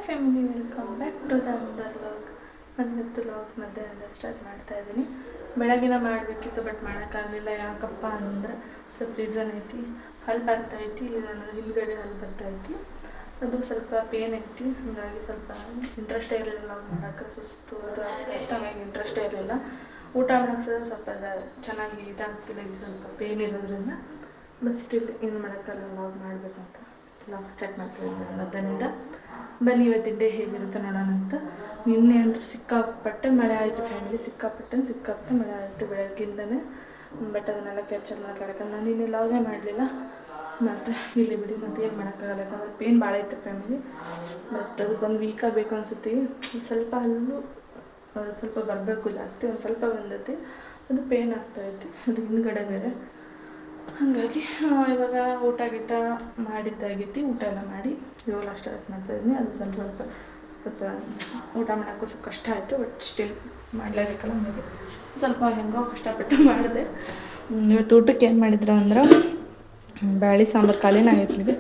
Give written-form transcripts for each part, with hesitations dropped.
Family welcome back to the Andar vlog. ನಾನು ಇವತ್ತು vlog ಮಧ್ಯಾಹ್ನದಿಂದ ಸ್ಟಾರ್ಟ್ ಮಾಡ್ತಾ ಇದ್ದೀನಿ. ಬೆಳಗಿನ ಮಾಡಬೇಕಿತ್ತು ಬಟ್ ಮಾಡೋಕ್ಕಾಗಲಿಲ್ಲ. ಯಾಕಪ್ಪ ಅಂದರೆ ಸ್ವಲ್ಪ ರೀಸನ್ ಐತಿ. ಹಲ್ಲು ಬರ್ತೈತಿ, ಇಲ್ಲಿ ನನ್ನ ಹಿಂದ್ಗಡೆ ಹಲ್ಲು ಬರ್ತೈತಿ, ಅದು ಸ್ವಲ್ಪ ಪೇನ್ ಐತಿ. ಹಾಗಾಗಿ ಸ್ವಲ್ಪ ಇಂಟ್ರೆಸ್ಟೇ ಇರಲಿಲ್ಲ ವ್ಲಾಗ್ ಮಾಡೋಕ್ಕೆ. ಸುಸ್ತು ಅದು ಆಗ್ತಾಯಿತ್ತು, ಹಾಗಾಗಿ ಇಂಟ್ರೆಸ್ಟೇ ಇರಲಿಲ್ಲ. ಊಟ ಮಾಡೋಕ್ಕೆ ಸ್ವಲ್ಪ ಚೆನ್ನಾಗಿ ಇದಾಗ್ತಿಲ್ಲ, ಇದು ಸ್ವಲ್ಪ ಪೇನ್ ಇರೋದ್ರಿಂದ. ಬಟ್ ಸ್ಟಿಲ್ ಏನು ಮಾಡೋಕ್ಕಾಗಲ್ಲ, ವ್ಲಾಗ್ ಮಾಡಬೇಕಂತ ವ್ಲಾಗ್ ಸ್ಟಾರ್ಟ್ ಮಾಡ್ತಾಯಿದ್ದೀನಿ ಮಧ್ಯಾಹ್ನದಿಂದ. ಬನ್ನಿ ಇವತ್ತಿನ ಡೇ ಹೇಗಿರುತ್ತೆ ನೋಡೋಣ ಅಂತ. ನಿನ್ನೆ ಅಂತೂ ಸಿಕ್ಕಾಪಟ್ಟೆ ಮಳೆ ಆಯಿತು ಫ್ಯಾಮಿಲಿ, ಸಿಕ್ಕಾಪಟ್ಟೆ ಮಳೆ ಆಯಿತು ಬೆಳಗ್ಗಿಂದನೇ. ಬಟ್ ಅದನ್ನೆಲ್ಲ ಕ್ಯಾಪ್ಚರ್ ಮಾಡೋಕ್ಕಾಗಲ್ಲ, ನಾನು ನಿನ್ನೆ ಲಾಗೇ ಮಾಡಲಿಲ್ಲ. ಮತ್ತು ಇಲ್ಲಿ ಬಿಡಿ, ಮತ್ತು ಏನು ಮಾಡೋಕ್ಕಾಗಲ್ಲ, ಯಾಕಂದರೆ ಪೇನ್ ಭಾಳ ಇತ್ತು ಫ್ಯಾಮಿಲಿ. ಬಟ್ ಅದಕ್ಕೊಂದು ವೀಕಾಗಿ ಬೇಕು ಅನಿಸುತ್ತೆ. ಸ್ವಲ್ಪ ಹಲ್ಲು ಸ್ವಲ್ಪ ಬರಬೇಕು ಜಾಸ್ತಿ, ಒಂದು ಸ್ವಲ್ಪ ಬಂದೈತಿ, ಅದು ಪೇನ್ ಆಗ್ತಾಯಿತ್ತು, ಅದು ಹಿಂದ್ಗಡೆ ಬೇರೆ. ಹಾಗಾಗಿ ಇವಾಗ ಊಟ ಗೀಟ ಮಾಡಿದ್ದಾಗೈತಿ. ಊಟ ಎಲ್ಲ ಮಾಡಿ ಇವಾಗ ಸ್ಟಾರ್ಟ್ ಮಾಡ್ತಾಯಿದ್ದೀನಿ. ಅದು ಸ್ವಲ್ಪ ಊಟ ಮಾಡೋಕ್ಕೂ ಸ್ವಲ್ಪ ಕಷ್ಟ ಆಯಿತು, ಬಟ್ ಸ್ಟಿಲ್ ಮಾಡಲೇಬೇಕಲ್ಲ. ಹಾಗಾಗಿ ಸ್ವಲ್ಪ ಹೆಂಗೋ ಕಷ್ಟಪಟ್ಟು ಮಾಡಿದೆ. ಇವತ್ತು ಊಟಕ್ಕೆ ಏನು ಮಾಡಿದ್ರು ಅಂದ್ರೆ ಬ್ಯಾಳಿ ಸಾಂಬಾರು ಖಾಲಿನ ಆಗೈತಿ.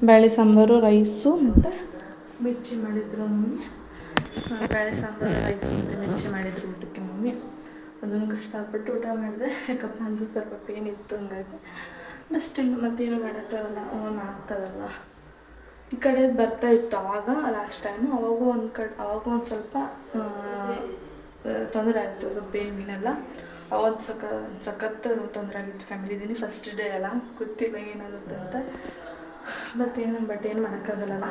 ಬ್ಯಾಳಿ ಸಾಂಬಾರು, ರೈಸು ಮತ್ತು ಮಿರ್ಚಿ ಮಾಡಿದ್ರು ಮಮ್ಮಿ. ಬ್ಯಾಳಿ ಸಾಂಬಾರು, ರೈಸು ಮತ್ತು ಮಿರ್ಚಿ ಮಾಡಿದ್ರು ಊಟಕ್ಕೆ ಮಮ್ಮಿ. ಅದನ್ನು ಕಷ್ಟಪಟ್ಟು ಊಟ ಮಾಡಿದೆ. ಯಾಕಪ್ಪ ಅಂದ್ರೆ ಸ್ವಲ್ಪ ಪೇನ್ ಇತ್ತು, ಹಂಗಾಗಿ. ಬಟ್ ಸ್ಟಿಲ್ ಮತ್ತೇನು ಮಾಡೋಕ್ಕಾಗಲ್ಲ, ಓನ್ ಆಗ್ತದಲ್ಲ. ಈ ಕಡೆ ಬರ್ತಾಯಿತ್ತು ಆವಾಗ ಲಾಸ್ಟ್ ಟೈಮು, ಅವಾಗೂ ಒಂದು ಸ್ವಲ್ಪ ತೊಂದರೆ ಆಯಿತು, ಸ್ವಲ್ಪ ಪೇನಿನೆಲ್ಲ. ಅವತ್ತು ಸಖತ್ತು ತೊಂದರೆ ಆಗಿತ್ತು ಫ್ಯಾಮಿಲಿ. ಇದೀನಿ ಫಸ್ಟ್ ಡೇ ಅಲ್ಲ, ಗೊತ್ತಿಲ್ಲ ಏನಾಗುತ್ತೆ ಅಂತ. ಬಟ್ ಏನು ಮಾಡೋಕ್ಕಾಗಲ್ಲ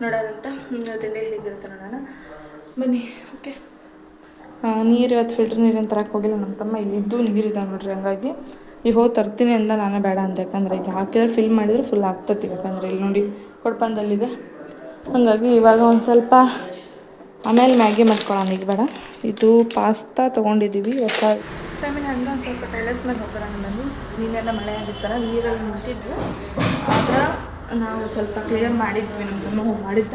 ನೋಡೋದಂತ. ಇವತ್ತಿನ ಡೇ ಹೇಗಿರುತ್ತೆ ನೋಡೋಣ ಬನ್ನಿ. ಓಕೆ, ನೀರು ಇವತ್ತು ಫಿಲ್ಟರ್ ನೀರಿನ ತರಕ್ಕೆ ಹೋಗಿಲ್ಲ ನಮ್ಮ ತಮ್ಮ. ಇಲ್ಲಿದ್ದು ನೀರಿದೆ ನೋಡ್ರಿ, ಹಂಗಾಗಿ ಈಗ ಹೋಗಿ ತರ್ತೀನಿ ಅಂದ. ನಾನೇ ಬೇಡ ಅಂತ, ಯಾಕಂದರೆ ಈಗ ಹಾಕಿದ್ರೆ ಫಿಲ್ ಮಾಡಿದರೆ ಫುಲ್ ಆಗ್ತತಿ. ಯಾಕಂದರೆ ಇಲ್ಲಿ ನೋಡಿ ಕೊಡ್ಪಂದಲ್ಲಿದೆ. ಹಾಗಾಗಿ ಇವಾಗ ಒಂದು ಸ್ವಲ್ಪ ಆಮೇಲೆ ಮ್ಯಾಗಿ ಮಾಡ್ಕೊಳ್ಳೋಣ, ಈಗ ಬೇಡ. ಇದು ಪಾಸ್ತಾ ತೊಗೊಂಡಿದ್ದೀವಿ ಹೊಸ ಫ್ಯಾಮಿಲಿ. ಹಂಗೆ ಒಂದು ಸ್ವಲ್ಪ ಟೈಲರ್ಸ್ ಮೇಲೆ ಹೋಗೋಣ ಬಂದು. ನೀನೆಲ್ಲ ಮಳೆ ಆಗಿತ್ತಲ್ಲ, ನೀರಲ್ಲಿ ನಿಂತಿದ್ವಿ. ಆದ್ರೆ ನಾವು ಸ್ವಲ್ಪ ಕ್ಲಿಯರ್ ಮಾಡಿದ್ವಿ, ನಮ್ಮ ತಮ್ಮ ಹೋಗಿ ಮಾಡಿದ್ದ.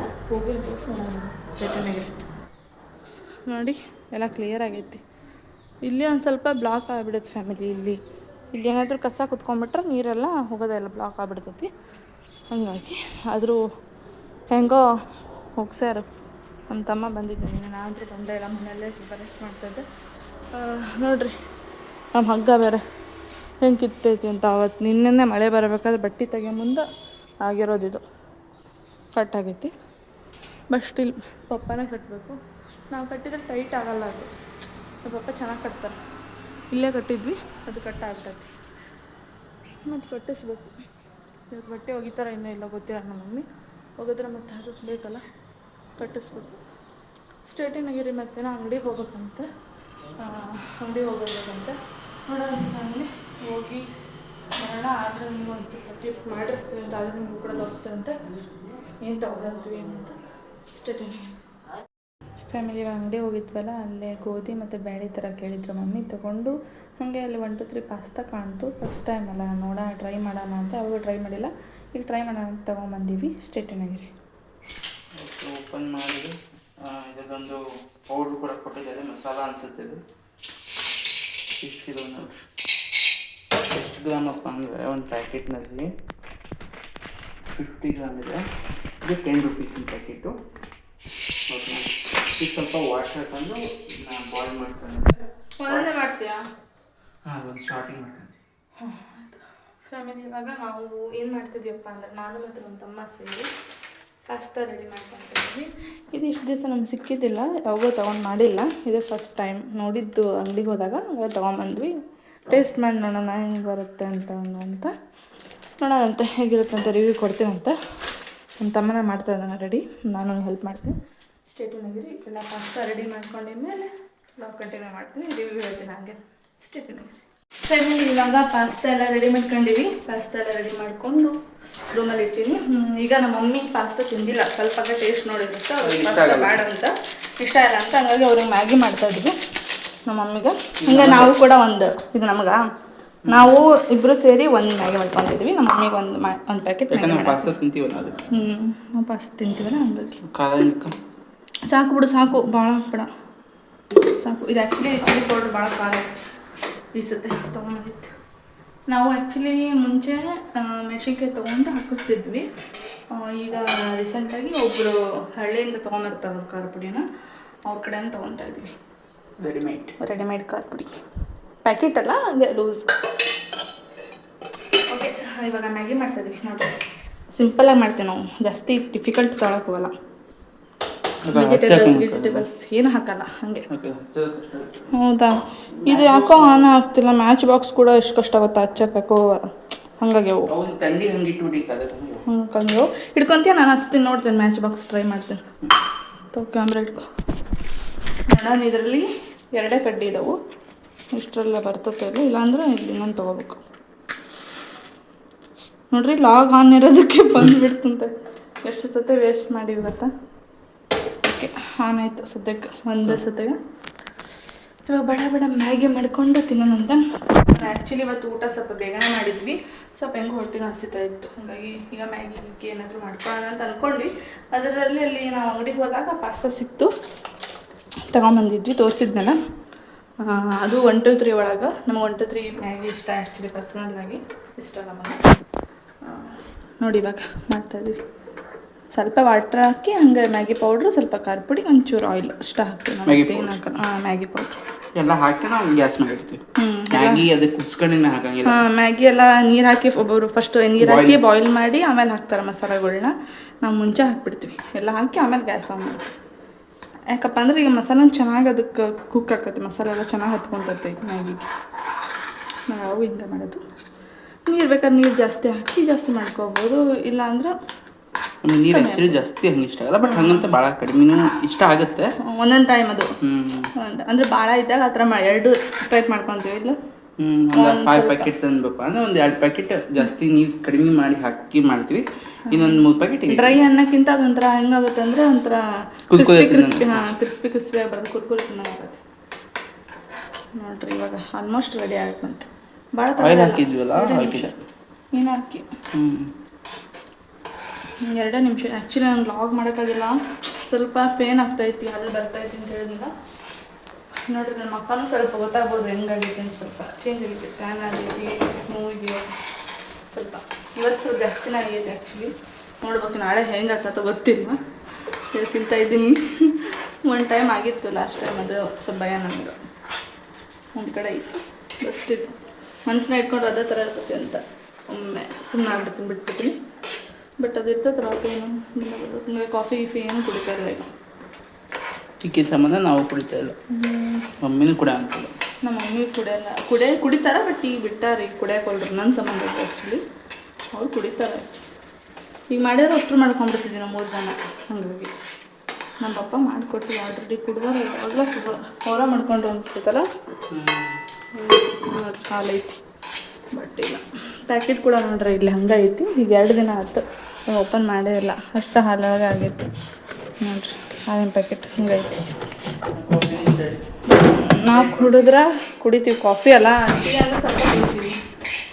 ಚಟನಿಗೆ ನೋಡಿ ಎಲ್ಲ ಕ್ಲಿಯರ್ ಆಗೈತಿ. ಇಲ್ಲಿ ಒಂದು ಸ್ವಲ್ಪ ಬ್ಲಾಕ್ ಆಗಿಬಿಡುತ್ತೆ ಫ್ಯಾಮಿಲಿ. ಇಲ್ಲಿ ಏನಾದರೂ ಕಸ ಕುತ್ಕೊಂಡ್ಬಿಟ್ರೆ ನೀರೆಲ್ಲ ಹೋಗೋದೆಲ್ಲ ಬ್ಲಾಕ್ ಆಗಿಬಿಡ್ತೈತಿ. ಹಾಗಾಗಿ ಆದರೂ ಹೆಂಗೋ ಹೋಗ್ಸ್ಯಾರ. ನಮ್ಮ ತಮ್ಮ ಬಂದಿದ್ದಾನೆ, ನಾನಂತೂ ಬಂದೇ ಇಲ್ಲ, ಮನೆಯಲ್ಲೇ ರೆಸ್ಟ್ ಮಾಡ್ತಾಯಿದ್ದೆ. ನೋಡಿರಿ ನಮ್ಮ ಹಗ್ಗ ಬೇರೆ ಹೆಂಗೆ ಕಿತ್ತೈತಿ ಅಂತ. ಆವತ್ತು ನಿನ್ನೆ ಮಳೆ ಬರಬೇಕಾದ್ರೆ ಬಟ್ಟೆ ತೆಗಿಯೋ ಆಗಿರೋದಿದು ಕಟ್ಟಾಗೈತಿ. ಬಟ್ ಸ್ಟಿಲ್ ಪಪ್ಪನೇ ಕಟ್ಟಬೇಕು. ನಾವು ಕಟ್ಟಿದ್ರೆ ಟೈಟ್ ಆಗೋಲ್ಲ ಅದು. ಪಪ್ಪ ಚೆನ್ನಾಗಿ ಕಟ್ತಾರೆ. ಇಲ್ಲೇ ಕಟ್ಟಿದ್ವಿ, ಅದು ಕಟ್ಟಾಗ್ತೈತಿ. ಮತ್ತು ಕಟ್ಟಿಸ್ಬೇಕು. ಇವತ್ತು ಬಟ್ಟೆ ಒಗಿತಾರೆ ಇನ್ನೂ ಇಲ್ಲ ಗೊತ್ತಿಲ್ಲ ನಮ್ಮ ಮಮ್ಮಿ. ಹೋಗಿದ್ರೆ ಮತ್ತು ಅದು ಬೇಕಲ್ಲ, ಕಟ್ಟಿಸ್ಬೇಕು. ಸ್ಟ್ರೇಟಿಂಗ್ ಆಗಿರಿ. ಮತ್ತೇನೋ ಅಂಗಡಿಗೆ ಹೋಗ್ಬೇಕಂತ, ನೋಡೋಣ ಫ್ಯಾಮಿಲಿ. ಹೋಗಿ ಬರೋಣ. ಆದರೆ ನೀವು ಒಂದು ಟಿಪ್ ಮಾಡಿರ್ತೀವಿ ಅಂತ, ಆದರೆ ನಿಮಗೂ ಕೂಡ ತೋರಿಸ್ತೀರಂತೆ ಏನು ತೊಗೊಳ್ತೀವಿ ಏನಂತ. ಸ್ಟ್ರೇಟಿಂಗ್ ಫ್ಯಾಮಿಲಿ ಅಂಗಡಿ ಹೋಗಿದ್ವಲ್ಲ, ಅಲ್ಲೇ ಗೋಧಿ ಮತ್ತು ಬ್ಯಾಳಿ ಥರ ಕೇಳಿದ್ರು ಮಮ್ಮಿ. ತೊಗೊಂಡು ಹಾಗೆ ಅಲ್ಲಿ 1 2 3 ಪಾಸ್ತಾ ಕಾಣ್ತು. ಫಸ್ಟ್ ಟೈಮ್ ಅಲ್ಲ, ನೋಡೋಣ ಟ್ರೈ ಮಾಡೋಣ ಅಂತ. ಅವಾಗ ಟ್ರೈ ಮಾಡಿಲ್ಲ, ಈಗ ಟ್ರೈ ಮಾಡೋಣ ಅಂತ ತೊಗೊಂಬಂದೀವಿ. ಸ್ಟ್ರೇಟನಾಗಿರಿ. ಓಪನ್ ಮಾಡಿ ಇದೊಂದು ಪೌಡ್ರ್ ಕೂಡ ಕೊಟ್ಟಿದ್ದಾರೆ, ಮಸಾಲ ಅನಿಸುತ್ತೆ. ಇದು ಇಷ್ಟಿದೆ ನೋಡಿರಿ. ಎಷ್ಟು ಗ್ರಾಮ್ ಅಪ್ಪ ಅಂದರೆ ಒಂದು ಪ್ಯಾಕೆಟ್ನಲ್ಲಿ 50 ಗ್ರಾಮ್ ಇದೆ. ಇದು 10 ರೂಪೀಸಿನ ಪ್ಯಾಕೆಟು. ಓಕೆ, ಇದು ಸ್ವಲ್ಪ ವಾಟರ್ ಹಾಕೊಂಡು ನಾನು ಬಾಯ್ಲ್ ಮಾಡ್ಕೊಂಡು ಮಾಡ್ತೀಯಾ? ಹಾಂ, ಒಂದು ಸ್ಟಾರ್ಟಿಂಗ್ ಮಾಡ್ತೀನಿ. ಫ್ಯಾಮಿಲಿ ಇವಾಗ ನಾವು ಏನು ಮಾಡ್ತಿದ್ದೀವಪ್ಪ ಅಂದರೆ, ನಾನು ಮತ್ತು ನಮ್ಮ ತಮ್ಮ ಸೇರಿ ಪಾಸ್ತಾ ರೆಡಿ ಮಾಡ್ಕೊತಿದ್ವಿ. ಇದು ಇಷ್ಟು ದಿವಸ ನಮ್ಗೆ ಸಿಕ್ಕಿದ್ದಿಲ್ಲ, ಯಾವಾಗೋ ತೊಗೊಂಡು ಮಾಡಿಲ್ಲ. ಇದೇ ಫಸ್ಟ್ ಟೈಮ್ ನೋಡಿದ್ದು ಅಂಗಡಿಗೆ ಹೋದಾಗ. ಹಾಗೆ ತೊಗೊಂಬಂದ್ವಿ. ಟೇಸ್ಟ್ ಮಾಡಿ ನೋಡೋಣ ಹೆಂಗೆ ಬರುತ್ತೆ ಅಂತ ನೋಡೋಣಂತೆ, ಹೇಗಿರುತ್ತೆ ಅಂತ ರಿವ್ಯೂ ಕೊಡ್ತೀನಂತೆ. ನಮ್ಮ ತಮ್ಮನ ಮಾಡ್ತಾ ಇದ್ದಾನೆ ರೆಡಿ, ನಾನು ಹೆಲ್ಪ್ ಮಾಡ್ತೀನಿ. ಸ್ಟೇಟನಾಗಿರಿ. ಎಲ್ಲ ಪಾಸ್ತಾ ರೆಡಿ ಮಾಡ್ಕೊಂಡಿದ್ಮೇಲೆ ನಾವು ಕಂಟಿನ್ಯೂ ಮಾಡ್ತೀನಿ, ರಿವ್ಯೂ ಹೇಳ್ತೀನಿ. ಹಾಗೆ ಸ್ಟೇಟನಾಗಿರಿ. ಫ್ಯಾಮಿಲಿ ಇವಾಗ ಪಾಸ್ತಾ ಎಲ್ಲ ರೆಡಿ ಮಾಡ್ಕೊಂಡಿವಿ. ಪಾಸ್ತಾ ಎಲ್ಲ ರೆಡಿ ಮಾಡಿಕೊಂಡು ರೂಮಲ್ಲಿ ಇರ್ತೀನಿ. ಈಗ ನಮ್ಮ ಮಮ್ಮಿ ಪಾಸ್ತಾ ತಿಂದಿಲ್ಲ, ಸ್ವಲ್ಪ ಟೇಸ್ಟ್ ನೋಡಿರುತ್ತೆ. ಅವ್ರಿಗೆ ಪಾಸ್ತಾ ಬೇಡ ಅಂತ, ಇಷ್ಟ ಇಲ್ಲ ಅಂತ. ಹಂಗಾಗಿ ಅವ್ರಿಗೆ ಮ್ಯಾಗಿ ಮಾಡ್ತಾಯಿದ್ವಿ ನಮ್ಮ ಮಮ್ಮಿಗೆ. ಹಂಗೆ ನಾವು ಕೂಡ ಒಂದು ಇದು ನಮ್ಗೆ ನಾವು ಇಬ್ಬರು ಸೇರಿ ಒಂದು ಮ್ಯಾಗಿ ಮಾಡ್ಕೊತಿದ್ವಿ. ನಮ್ಮ ಮಮ್ಮಿಗೆ ಒಂದು ಪ್ಯಾಕೆಟ್ ಪಾಸ್ತಾ ತಿಂತೀವಲ್ಲ ಅದಕ್ಕೆ. ನಾವು ಪಾಸ್ತಾ ತಿಂತೀವಲ್ಲ ಹಂಗಾಗಿ ಸಾಕು ಬಿಡು, ಸಾಕು, ಭಾಳ ಹಾಕ್ಬೇಡ, ಸಾಕು. ಇದು ಆ್ಯಕ್ಚುಲಿ ಚಿಲ್ಲಿ ಪೌಡ್ರ್ ಭಾಳ ಖಾರ ಬೀಸುತ್ತೆ, ತೊಗೊಂಡಿತ್ತು. ನಾವು ಆ್ಯಕ್ಚುಲಿ ಮುಂಚೆ ಮೆಣಸಿನ್ಕಾಯಿ ತೊಗೊಂಡು ಹಾಕಿಸ್ತಿದ್ವಿ. ಈಗ ರೀಸೆಂಟಾಗಿ ಒಬ್ಬರು ಹಳ್ಳಿಯಿಂದ ತೊಗೊಂಡಿರ್ತಾರೆ ಖಾರ ಪುಡಿನ, ಅವ್ರ ಕಡೆಯಿಂದ ತೊಗೊತಾ ಇದ್ವಿ. ರೆಡಿಮೇಡ್ ಖಾರ ಪುಡಿ ಪ್ಯಾಕೆಟ್ ಅಲ್ಲ, ಹಂಗೆ ಲೂಸ್. ಓಕೆ, ಇವಾಗ ಮ್ಯಾಗಿ ಮಾಡ್ತಾಯಿದ್ವಿ ನೋಡಿ. ಸಿಂಪಲಾಗಿ ಮಾಡ್ತೀವಿ ನಾವು, ಜಾಸ್ತಿ ಡಿಫಿಕಲ್ಟ್ ತೊಗೊಳಕ್ಕೆ ಹೋಗಲ್ಲ. ವೆಜಿಟೇಬಲ್ಸ್ ಏನು ಹಾಕಲ್ಲ, ಹಾಗೆ. ಹೌದಾ, ಇದು ಯಾಕೋ ಆನ್ ಆಗ್ತಿಲ್ಲ. ಮ್ಯಾಚ್ ಬಾಕ್ಸ್ ಕೂಡ ಎಷ್ಟು ಕಷ್ಟ ಆಗುತ್ತೆ ಹಚ್ಚಕ್ಕೋ, ಹಂಗಾಗಿ ಅವು ಹಂಗೆ ಹಿಡ್ಕೊಂತೀಯ. ನಾನು ಹಚ್ತೀನಿ, ನೋಡ್ತೀನಿ ಮ್ಯಾಚ್ ಬಾಕ್ಸ್ ಟ್ರೈ ಮಾಡ್ತೀನಿ. ಕ್ಯಾಮ್ರಾ ಇಟ್ಕೊ. ನಾನು ಇದರಲ್ಲಿ 2 ಕಡ್ಡಿ ಇದಾವೆ, ಇಷ್ಟರಲ್ಲ ಬರ್ತದೆ ಇಲ್ಲ, ಇಲ್ಲಾಂದ್ರೆ ಇಲ್ಲಿ ಇನ್ನೊಂದು ತೊಗೋಬೇಕು. ನೋಡ್ರಿ, ಲಾಗ್ ಆನ್ ಇರೋದಕ್ಕೆ ಬಂದುಬಿಡ್ತಂತೆ. ಎಷ್ಟು ಸತಿ ವೇಸ್ಟ್ ಮಾಡಿವಿ ಗೊತ್ತಾ. ಓಕೆ, ಆನ್ ಆಯಿತು ಸದ್ಯಕ್ಕೆ, ಒಂದೇ ಸದ್ಯಕ್ಕೆ. ಇವಾಗ ಬಡ ಮ್ಯಾಗಿ ಮಾಡಿಕೊಂಡು ತಿನ್ನೋಣಂತ. ಆ್ಯಕ್ಚುಲಿ ಇವತ್ತು ಊಟ ಸ್ವಲ್ಪ ಬೇಗನೆ ಮಾಡಿದ್ವಿ, ಸ್ವಲ್ಪ ಹೆಂಗೆ ಹೊಟ್ಟೆನೂ ಹಸಿತಾ ಇತ್ತು. ಹಾಗಾಗಿ ಈಗ ಮ್ಯಾಗಿ ಏನಾದರೂ ಮಾಡ್ಕೊಳ್ಳೋಣ ಅಂತ ಅಂದ್ಕೊಂಡ್ವಿ. ಅದರಲ್ಲಿ ಅಲ್ಲಿ ನಾವು ಅಂಗಡಿಗೆ ಹೋದಾಗ ಪಾಸ್ತಾ ಸಿಕ್ತು, ತಗೊಂಬಂದಿದ್ವಿ, ತೋರಿಸಿದ್ನಲ್ಲ. ಅದು 1 2 3 ಒಳಗೆ. ನಮಗೆ 1 2 3 ಮ್ಯಾಗಿ ಇಷ್ಟ, ಆ್ಯಕ್ಚುಲಿ ಪರ್ಸ್ನಲ್ಲಾಗಿ ಇಷ್ಟ ನಮಗೆ. ನೋಡಿ ಇವಾಗ ಮಾಡ್ತಾಯಿದ್ವಿ. ಸ್ವಲ್ಪ ವಾಟ್ರ್ ಹಾಕಿ ಹಂಗೆ ಮ್ಯಾಗಿ ಪೌಡ್ರು, ಸ್ವಲ್ಪ ಖಾರ ಪುಡಿ, ಒಂಚೂರು ಆಯಿಲ್ ಅಷ್ಟು ಹಾಕ್ತೀವಿ ನಾವು. ಏನು ಹಾಕಲ್ಲ. ಮ್ಯಾಗಿ ಪೌಡ್ರ್ ಎಲ್ಲ ಹಾಕಿ ನಾವು ಗ್ಯಾಸ್ ಮೇಲೆ ಇಡ್ತೀವಿ. ಮ್ಯಾಗಿ ಅದಕ್ಕೆ ಕುದಿಸ್ಕೊಂಡಿನ ಹಾಕಂಗಿಲ್ಲ. ಮ್ಯಾಗಿ ಎಲ್ಲ ನೀರು ಹಾಕಿ, ಒಬ್ಬೊಬ್ರು ಫಸ್ಟ್ ನೀರು ಹಾಕಿ ಬಾಯ್ಲ್ ಮಾಡಿ ಆಮೇಲೆ ಹಾಕ್ತಾರೆ ಮಸಾಲೆಗಳ್ನ. ನಾವು ಮುಂಚೆ ಹಾಕ್ಬಿಡ್ತೀವಿ, ಎಲ್ಲ ಹಾಕಿ ಆಮೇಲೆ ಗ್ಯಾಸ್ ಆನ್ ಮಾಡ್ತೀವಿ. ಯಾಕಪ್ಪ ಅಂದ್ರೆ ಈಗ ಮಸಾಲೆ ಚೆನ್ನಾಗಿ ಅದಕ್ಕೆ ಕುಕ್ ಆಕತ್ತೆ, ಮಸಾಲೆ ಎಲ್ಲ ಚೆನ್ನಾಗಿ ಹತ್ಕೊತೈತೆ ಮ್ಯಾಗಿಗೆ. ನಾವು ಹಿಂಗೆ ಮಾಡೋದು. ನೀರು ಬೇಕಾದ್ರೆ ನೀರು ಜಾಸ್ತಿ ಹಾಕಿ ಜಾಸ್ತಿ ಮಾಡ್ಕೋಬೋದು, ಇಲ್ಲಾಂದ್ರೆ ನೀರು ಆ್ಯಕ್ಚುಲಿ ಜಾಸ್ತಿ ಹಂಗೆ ಇಷ್ಟ ಆಗಲ್ಲ, ಬಟ್ ಹಂಗಂತ ಭಾಳ ಕಡಿಮೆನೂ ಇಷ್ಟ ಆಗುತ್ತೆ ಒಂದೊಂದು ಟೈಮ್. ಅದು ಅಂದರೆ ಭಾಳ ಇದ್ದಾಗ ಆ ಥರ 2 ಟೈಪ್ ಮಾಡ್ಕೊತೀವಿ. ಇಲ್ಲ ಒಂದು 5 ಪ್ಯಾಕೆಟ್ ತಂದ್ಬೇಕು ಅಂದ್ರೆ ಒಂದು 2 ಪ್ಯಾಕೆಟ್ ಜಾಸ್ತಿ ನೀರು ಕಡಿಮೆ ಮಾಡಿ ಹಾಕಿ ಮಾಡ್ತೀವಿ. ಇನ್ನೊಂದು 3 ಪ್ಯಾಕೆಟ್ ಡ್ರೈ ಅನ್ನಕ್ಕಿಂತ ಅದೊಂಥರ ಹೆಂಗಾಗುತ್ತೆ ಅಂದರೆ ಒಂಥರ ಕ್ರಿಸ್ಪಿ ಆಗ್ಬಾರ್ದು, ಕುರ್ಕುರಿ ತಿನ್ನೋಗುತ್ತೆ. ನೋಡ್ರಿ ಇವಾಗ ಆಲ್ಮೋಸ್ಟ್ ರೆಡಿ ಆಗುತ್ತೆ. ಭಾಳ ಆಯಿಲ್ ಹಾಕಿದ್ವಲ್ಲ, ಏನು ಹಾಕಿ 2 ನಿಮಿಷ. ಆ್ಯಕ್ಚುಲಿ ನಂಗೆ ಲಾಗ್ ಮಾಡೋಕ್ಕಾಗಿಲ್ಲ, ಸ್ವಲ್ಪ ಪೇನ್ ಆಗ್ತೈತಿ, ಅಲ್ಲಿ ಬರ್ತೈತಿ ಅಂತ ಹೇಳಿದ್ರಿಂದ. ನೋಡಿರಿ ನನ್ನ ಮಕ್ಕನೂ ಸ್ವಲ್ಪ ಗೊತ್ತಾಗ್ಬೋದು ಹೆಂಗಾಗೈತಿ ಅಂತ. ಸ್ವಲ್ಪ ಚೇಂಜ್ ಆಗೈತಿ, ಪ್ಯಾನ್ ಆಗೈತಿ, ನೋವಿದೆಯೋ ಸ್ವಲ್ಪ. ಇವತ್ತು ಸ್ವಲ್ಪ ಜಾಸ್ತಿನೇ ಆಗೈತಿ ಆ್ಯಕ್ಚುಲಿ. ನೋಡ್ಬೇಕು ನಾಳೆ ಹೆಂಗೆ ಆಗ್ತೈತೋ ಗೊತ್ತಿಲ್ಲ. ತಿಂತ ಇದ್ದೀನಿ. ಒಂದು ಟೈಮ್ ಆಗಿತ್ತು ಲಾಸ್ಟ್ ಟೈಮ್, ಅದು ಸ್ವಲ್ಪ ಭಯ ನನಗೆ. ಒಂದು ಕಡೆ ಇತ್ತು ಬಸ್ಟ್ ಇದು ಮನಸ್ಸನ್ನ ಇಟ್ಕೊಂಡ್ರೆ ಅದೇ ಥರ ಇರ್ತೈತಿ ಅಂತ ಒಮ್ಮೆ ಸುಮ್ಮನೆ ಆಗ್ಬಿಡ್ತೀನಿ, ಬಿಟ್ಬಿಡ್ತೀನಿ. ಬಟ್ ಅದು ಇರ್ತದೆ ರಾತ್ ಏನು ಹಂಗೆ ಕಾಫಿ ಗೀಫಿ ಏನು ಕುಡಿತಾ ಇಲ್ಲ. ಈಗ ಚಿಕ್ಕಿ ಸಂಬಂಧ ನಾವು ಕುಡಿತಾ ಇಲ್ಲ, ಮಮ್ಮಿನೂ ಕೂಡ ಅಂತಿಲ್ಲ. ನಮ್ಮ ಮಮ್ಮಿ ಕುಡಿಯಲ್ಲ, ಕುಡಿತಾರೆ, ಬಟ್ ಈಗ ಬಿಟ್ಟಾರೆ. ಈಗ ಕುಡಿಯೋಕೊಳ್ರಿ ನನ್ನ ಸಂಬಂಧ ಆ್ಯಕ್ಚುಲಿ. ಅವ್ರು ಕುಡಿತಾರೆ ಆ್ಯಕ್ಚುಲಿ. ಈಗ ಮಾಡಿದ್ರೆ ಅಷ್ಟು ಮಾಡ್ಕೊಂಡ್ಬಿಡ್ತಿದ್ವಿ ನಾವು 3 ಜನ. ಹಾಗಾಗಿ ನಮ್ಮ ಪಪ್ಪ ಮಾಡಿಕೊಟ್ಟು ಆಲ್ರೆಡಿ ಕುಡ್ದಾರೆ, ಅವಾಗಲೇ ಹೊರ ಮಾಡ್ಕೊಂಡ್ರು ಅನಿಸ್ತೈತಲ್ಲ. ನೋಡ್ರಿ ಹಾಲೈತಿ, ಬಟ್ ಇಲ್ಲ ಪ್ಯಾಕೆಟ್ ಕೂಡ ನೋಡ್ರಿ ಇಲ್ಲಿ ಹಂಗೆ ಐತಿ. ಈಗ 2 ದಿನ ಆಯ್ತು ಓಪನ್ ಮಾಡೇ ಇಲ್ಲ, ಅಷ್ಟು ಹಾಲೊಳಗೆ ಆಗೈತಿ. ನೋಡ್ರಿ ಹಾಲಿನ ಪ್ಯಾಕೆಟ್ ಹಿಂಗೈತಿ. ನಾವು ಕುಡಿತೀವಿ ಕಾಫಿ ಎಲ್ಲ, ಸ್ವಲ್ಪ ಕುಡಿತೀವಿ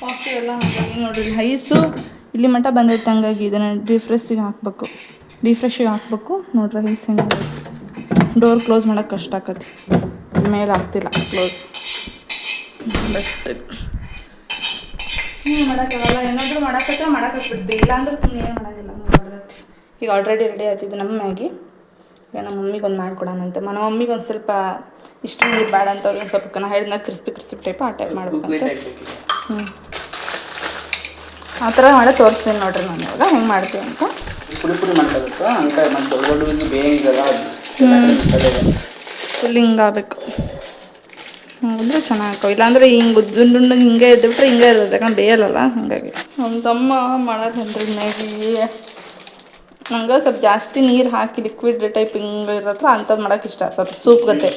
ಕಾಫಿ ಎಲ್ಲ. ಹಾಗಾಗಿ ನೋಡ್ರಿ ಐಸು ಇಲ್ಲಿ ಮಟ್ಟ ಬಂದೈತೆ, ಹಂಗಾಗಿ ಇದನ್ನು ಡಿಫ್ರೆಶ್ಶಿಗೆ ಹಾಕ್ಬೇಕು. ನೋಡ್ರಿ ಐಸ್ ಹೆಂಗೆ ಡೋರ್ ಕ್ಲೋಸ್ ಮಾಡೋಕೆ ಕಷ್ಟ ಆಕತಿ, ಮೇಲೆ ಆಗ್ತಿಲ್ಲ ಕ್ಲೋಸ್. ಬೆಸ್ಟ್ ಮಾಡೋಕ್ಕಾಗಲ್ಲ, ಏನಾದರೂ ಮಾಡಕ್ಕೆ ಇಲ್ಲಾಂದ್ರೆ ಸುಮ್ಮನೆ ಏನು ಮಾಡೋಂಗಿಲ್ಲ. ಮಾಡೋದೈತಿ. ಈಗ ಆಲ್ರೆಡಿ ರೆಡಿ ಆಯ್ತಿದ್ದು ನಮ್ಮ ಮ್ಯಾಗಿ. ಈಗ ನಮ್ಮ ಮಮ್ಮಿಗೆ ಒಂದು ಮಾಡಿಕೊಡೋಣಂತೆ. ನಮ್ಮ ಮಮ್ಮಿಗೆ ಒಂದು ಸ್ವಲ್ಪ ಇಷ್ಟು ನೀರು ಬೇಡ ಅಂತ ಅವ್ರಿಗೆ ಸ್ವಲ್ಪ ನಾ ಹೇಳಿದ್ನ ಕ್ರಿಸ್ಪಿ ಟೈಪ್ ಆ ಟೈಪ್ ಮಾಡ್ಬೇಕಂತ. ಆ ಥರ ಮಾಡೋ ತೋರಿಸ್ತೀನಿ ನೋಡ್ರಿ ನಾನು ಇವಾಗ ಹೆಂಗೆ ಮಾಡ್ತೀವಿ ಅಂತ. ಪುಡಿ ಮಾಡ್ಕೋಬೇಕು ಅಂತ ಮತ್ತು ದೊಡ್ಡ ಬೇಯಿಗಲ್ಲ ಫುಲ್ ಹಿಂಗಾಗಬೇಕು ಅಂದರೆ ಚೆನ್ನಾಗಿ. ಇಲ್ಲಾಂದರೆ ಹಿಂಗೆ ಉದ್ದುಂಡು ಹಿಂಗೆ ಇದ್ದುಬಿಟ್ರೆ ಹಿಂಗೆ ಇರ್ತದೆ, ಯಾಕಂದ್ರೆ ಬೇಯಲ್ಲ. ಹಾಗಾಗಿ ನಮ್ಮ ತಮ್ಮ ಮಾಡೋದು ಅಂದ್ರೆ ಮ್ಯಾಗಿ ನಂಗೆ ಸ್ವಲ್ಪ ಜಾಸ್ತಿ ನೀರು ಹಾಕಿ ಲಿಕ್ವಿಡ್ ಟೈಪ್ ಹಿಂಗೆ ಇರತ್ತಲ್ಲ ಅಂಥದ್ದು ಮಾಡೋಕೆ ಇಷ್ಟ, ಸ್ವಲ್ಪ ಸೂಪ್ ಗತೆ.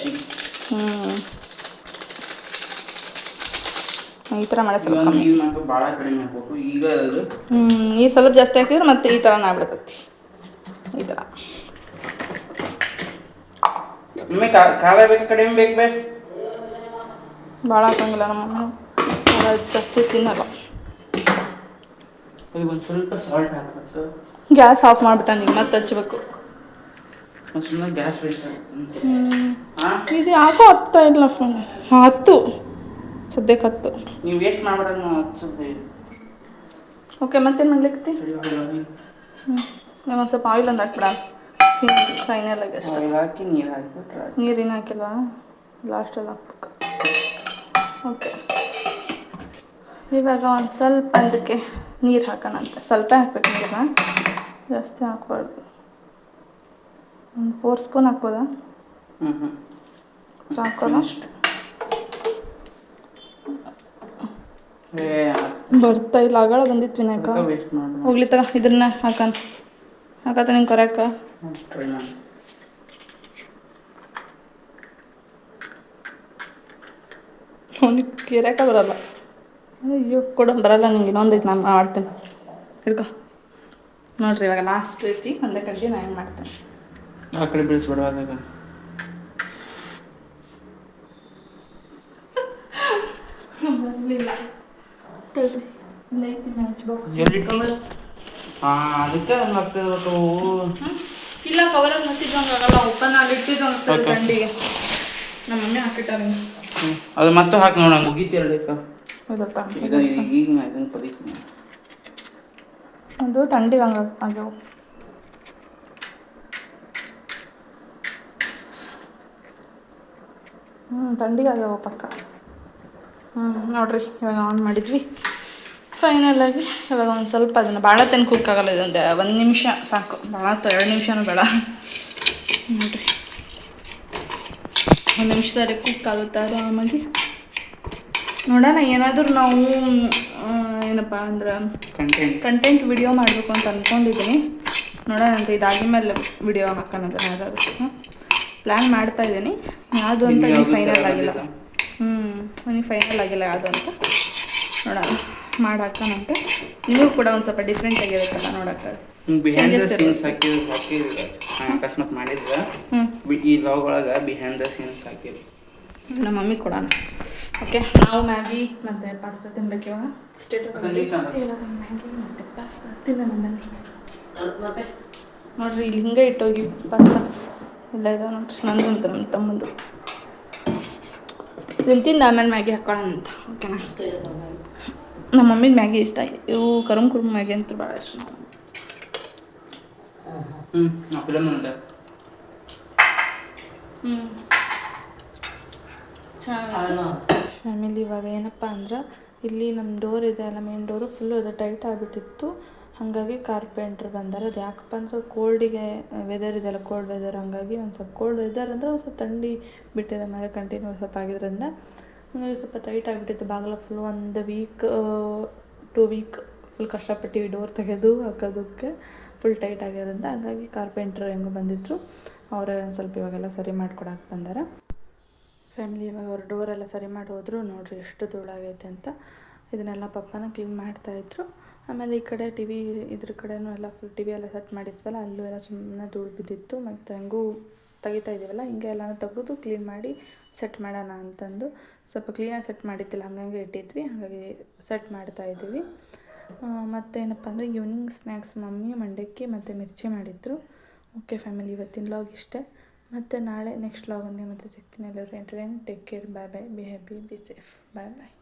ಈ ಥರ ಮಾಡೋದು ಸ್ವಲ್ಪ ಕಮ್ಮಿ. ನೀರು ಸ್ವಲ್ಪ ಜಾಸ್ತಿ ಹಾಕಿದ್ರೆ ಮತ್ತೆ ಈ ಥರ ಆಗ್ಬಿಡ್ತೈತಿ. ಈ ಥರ ಕಡಿಮೆ ಬೇಕು, ಭಾಳ ಹಾಕಂಗಿಲ್ಲ. ನಮ್ಮ ಜಾಸ್ತಿ ತಿನ್ನಲ್ಲ. ಒಂದು ಸ್ವಲ್ಪ ಸಾಲ್ಟ್ ಹಾಕಬೇಕು. ಗ್ಯಾಸ್ ಆಫ್ ಮಾಡಿಬಿಟ್ಟ, ನೀವು ಮತ್ತೆ ಹಚ್ಬೇಕು. ಗ್ಯಾಸ್ ವೇಸ್ಟ್ ಆಗುತ್ತೆ. ಇದು ಯಾಕೋ ಹತ್ತಾ ಇಲ್ಲ ಫೋನ್. ಹತ್ತು ಸದ್ಯಕ್ಕೆ 10. ನೀವು ವೇಸ್ಟ್ ಮಾಡ್ಬೇಡ ಹಚ್ಚದೆ. ಓಕೆ ಮತ್ತೇನು ಮಾಡ್ಲಿಕ್ಕೆ ನಾನು ಸ್ವಲ್ಪ ಆಯಿಲ್ ಒಂದು ಹಾಕ್ಬಿಡ ಫೈನಲ್ ಆಗಿ ಅಷ್ಟೇ. ಹಾಕಿ ನೀರು ಹಾಕ್ಬಿಟ್ರೆ ನೀರಿನ ಹಾಕಿಲ್ಲ, ಲಾಸ್ಟಲ್ಲಿ ಹಾಕ್ಬೇಕು. ಓಕೆ, ಇವಾಗ ಒಂದು ಸ್ವಲ್ಪ ಅದಕ್ಕೆ ನೀರು ಹಾಕೋಣಂತೆ. ಸ್ವಲ್ಪ ಹಾಕ್ಬೇಕು ನೀರನ್ನ, ಜಾಸ್ತಿ ಹಾಕ್ಬಾರ್ದು. ಒಂದು 4 ಸ್ಪೂನ್ ಹಾಕ್ಬೋದಾ? ಸಾಕೋಲ್ಲ? ಬರ್ತಾ ಇಲ್ಲ, ಆಗಳ ಬಂದಿತ್ತು ವಿನಾಯಕ. ಹೋಗ್ಲಿ ತಗ, ಇದನ್ನ ಹಾಕತ್ತ ನಿಂಗೆ ಕೊರಕ. ಅವನಿಗೆ ಕೆರಕ ಬರಲ್ಲ. ಅಯ್ಯೋ ಕೊಡ ಬರಲ್ಲ ನಿಂಗೆ. ಇನ್ನೊಂದೈತೆ ನಾನು ಮಾಡ್ತೇನೆ, ಹಿಡ್ಕೊ. ನೋಡ್ರಿ ಇವಾಗ ಲಾಸ್ಟ್ ಐತಿ, ಒಂದೇ ಕಡ್ಡಿ ನಾನು ಹೆಂಗೆ ಮಾಡ್ತೇನೆ. ಆ ಕಡೆ ಬೀಳಿಸ್ಬಿಡುವಾಗ ಅದಕ್ಕೆ ಇಲ್ಲ ಕವರಾಗ ಮತ್ತಿದ್ದಂಗಾಗಲ್ಲ, ಓಪನ್ ಆಗಿಟ್ಟಿದ್ದು ದಂಡಿಗೆ ನಮ್ಮ ಮಮ್ಮಿ ಹಾಕಿಟ್ಟಾರೆ. ಅದು ಮತ್ತೆ ಹಾಕಿ ನೋಡ ಮುಗೀತಿರಲಿಕ್ಕ. ಹೌದಾ? ಇದು ಈಗ ನಾ ಇದನ್ನು ಕಲಿತೀನಿ. ಅದು ಥಂಡಿಗೆ ಹಂಗೆ ಆಗ್ಯಾವ. ಥಂಡಿಗೆ ಆಗ್ಯಾವ ಪಕ್ಕ. ನೋಡ್ರಿ ಇವಾಗ ಆನ್ ಮಾಡಿದ್ವಿ ಫೈನಲಾಗಿ. ಇವಾಗ ಒಂದು ಸ್ವಲ್ಪ ಅದನ್ನು ಭಾಳ ತನಕ ಕುಕ್ ಆಗಲ್ಲ, ಇದೊಂದು 1 ನಿಮಿಷ ಸಾಕು. ಭಾಳ 2 ನಿಮಿಷನೂ ಬೇಡ. ನೋಡಿರಿ 1 ನಿಮಿಷದಲ್ಲಿ ಕುಕ್ ಆಗುತ್ತೆ ಆರಾಮಾಗಿ. ನೋಡೋಣ, ಏನಾದರೂ ನಾವು ಏನಪ್ಪ ಅಂದ್ರೆ ಕಂಟೆಂಟ್ ವಿಡಿಯೋ ಮಾಡಬೇಕು ಅಂತ ಅಂದ್ಕೊಂಡಿದ್ದೀನಿ. ನೋಡೋಣ ಅಂತ, ಇದಾಗಿ ಮೇಲೆ ವಿಡಿಯೋ ಹಾಕೋಣಂತ ಯಾವುದಾದ್ರು ಪ್ಲ್ಯಾನ್ ಮಾಡ್ತಾಯಿದ್ದೀನಿ. ಯಾವುದು ಅಂತ ನೀವು ಫೈನಲ್ ಆಗಿಲ್ಲ. ನನಗೆ ಫೈನಲ್ ಆಗಿಲ್ಲ ಯಾವುದು ಅಂತ. ನೋಡೋಣ, ಮಾಡಿ ಹಾಕೋಣಂತೆ. ನಿಮಗೂ ಕೂಡ ಒಂದು ಸ್ವಲ್ಪ ಡಿಫ್ರೆಂಟ್ ಆಗಿರುತ್ತಲ್ಲ ನೋಡೋಕ್ಕೆ. ಅಕಸ್ಮಾತ್ ಮಾಡಿದ್ರೆ ಈ ಲಾಗ್ ಒಳಗೆ ಬಿಹೈಂಡ್ ದ ಸೀನ್ಸ್ ಹಾಕಿರಿ ನಮ್ಮ ಮಮ್ಮಿ ಕೊಡೋಣ. ಓಕೆ, ನಾವು ಮ್ಯಾಗಿ ಮತ್ತು ಪಾಸ್ತಾ ತಿನ್ಬೇಕು ಇವಾಗ. ಇವಾಗ ಮ್ಯಾಗಿ ಮತ್ತು ಪಾಸ್ತಾ ತಿನ್ನೋಣ ಬನ್ನಿ. ನೋಡಿರಿ ಇಲ್ಲಿ ಹಿಂಗೆ ಇಟ್ಟೋಗಿ ಪಾಸ್ತಾ ಇಲ್ಲ ಇದಾವೆ ನೋಡ್ರಿ. ನಂದು ಅಂತ ನಮ್ಮ ತಮ್ಮಂದು. ಇದನ್ನು ತಿಂದು ಆಮೇಲೆ ಮ್ಯಾಗಿ ಹಾಕ್ಕೊಳ್ಳೋಣ ಅಂತ. ಓಕೆನಾ? ನಮ್ಮ ಮಮ್ಮಿಗೆ ಮ್ಯಾಗಿ ಇಷ್ಟ. ಇವು ಕರುಮ್ ಮ್ಯಾಗಿ ಅಂತ ಭಾಳ ಇಷ್ಟ. ಫ್ಯಾಮಿಲಿ ಇವಾಗ ಏನಪ್ಪ ಅಂದ್ರೆ ಇಲ್ಲಿ ನಮ್ಮ ಡೋರ್ ಇದೆ ಅಲ್ಲ, ಮೇನ್ ಡೋರು ಫುಲ್ಲು ಅದು ಟೈಟ್ ಆಗಿಬಿಟ್ಟಿತ್ತು. ಹಾಗಾಗಿ ಕಾರ್ಪೆಂಟ್ರ್ ಬಂದಾರೆ. ಅದು ಯಾಕಪ್ಪ ಅಂದ್ರೆ ಕೋಲ್ಡಿಗೆ ವೆದರ್ ಇದೆಯಲ್ಲ, ಕೋಲ್ಡ್ ವೆದರ್, ಹಾಗಾಗಿ ಒಂದು ಸ್ವಲ್ಪ ಕೋಲ್ಡ್ ವೆದರ್ ಅಂದರೆ ಒಂದು ಸ್ವಲ್ಪ ಥಂಡಿ ಬಿಟ್ಟಿದೆ, ಮಳೆ ಕಂಟಿನ್ಯೂ ಸ್ವಲ್ಪ ಆಗಿದ್ದರಿಂದ ಹಾಗಾಗಿ ಸ್ವಲ್ಪ ಟೈಟ್ ಆಗಿಬಿಟ್ಟಿತ್ತು ಬಾಗಿಲ ಫುಲ್. 1 ವೀಕ್ 2 ವೀಕ್ ಫುಲ್ ಕಷ್ಟಪಟ್ಟು ಡೋರ್ ತೆಗೆದು ಹಾಕೋದಕ್ಕೆ ಫುಲ್ ಟೈಟ್ ಆಗಿರೋದ್ರಿಂದ ಹಾಗಾಗಿ ಕಾರ್ಪೆಂಟ್ರ್ ಹೆಂಗೋ ಬಂದಿದ್ರು, ಅವರೇ ಒಂದು ಸ್ವಲ್ಪ ಇವಾಗೆಲ್ಲ ಸರಿ ಮಾಡಿಕೊಡಕ್ಕೆ ಬಂದಾರೆ. ಫ್ಯಾಮಿಲಿ ಇವಾಗ ಅವ್ರು ಡೋರೆಲ್ಲ ಸರಿ ಮಾಡಿ ಹೋದ್ರು. ನೋಡಿರಿ ಎಷ್ಟು ಧೂಳಾಗೈತೆ ಅಂತ. ಇದನ್ನೆಲ್ಲ ಪಪ್ಪನ ಕ್ಲೀನ್ ಮಾಡ್ತಾಯಿದ್ರು. ಆಮೇಲೆ ಈ ಕಡೆ ಟಿವಿ ಇದ್ರ ಕಡೆನೂ ಎಲ್ಲ ಫುಲ್ ಟಿವಿ ಎಲ್ಲ ಸೆಟ್ ಮಾಡಿದ್ವಲ್ಲ, ಅಲ್ಲೂ ಎಲ್ಲ ಸುಮ್ಮನೆ ಧೂಳು ಬಿದ್ದಿತ್ತು. ಮತ್ತು ಹೆಂಗೂ ತೆಗಿತಾ ಇದ್ದೀವಲ್ಲ, ಹಿಂಗೆ ಎಲ್ಲನೂ ತೆಗೆದು ಕ್ಲೀನ್ ಮಾಡಿ ಸೆಟ್ ಮಾಡೋಣ ಅಂತಂದು ಸ್ವಲ್ಪ ಕ್ಲೀನಾಗಿ ಸೆಟ್ ಮಾಡಿದ್ದಿಲ್ಲ, ಹಂಗಂಗೆ ಇಟ್ಟಿದ್ವಿ. ಹಾಗಾಗಿ ಸೆಟ್ ಮಾಡ್ತಾಯಿದ್ದೀವಿ. ಮತ್ತೇನಪ್ಪ ಅಂದರೆ ಈವ್ನಿಂಗ್ ಸ್ನ್ಯಾಕ್ಸ್ ಮಮ್ಮಿ ಮಂಡಕ್ಕಿ ಮತ್ತು ಮಿರ್ಚಿ ಮಾಡಿದ್ರು. ಓಕೆ ಫ್ಯಾಮಿಲಿ, ಇವತ್ತಿನ ಲಾಗ್ ಇಷ್ಟೇ. ಮತ್ತು ನಾಳೆ ನೆಕ್ಸ್ಟ್ ಲಾಗಲ್ಲಿ ಮತ್ತೆ ಸಿಗ್ತೀನಿ. ಎಲ್ಲರೂ entertain, take care, bye bye, be happy, be safe, bye bye.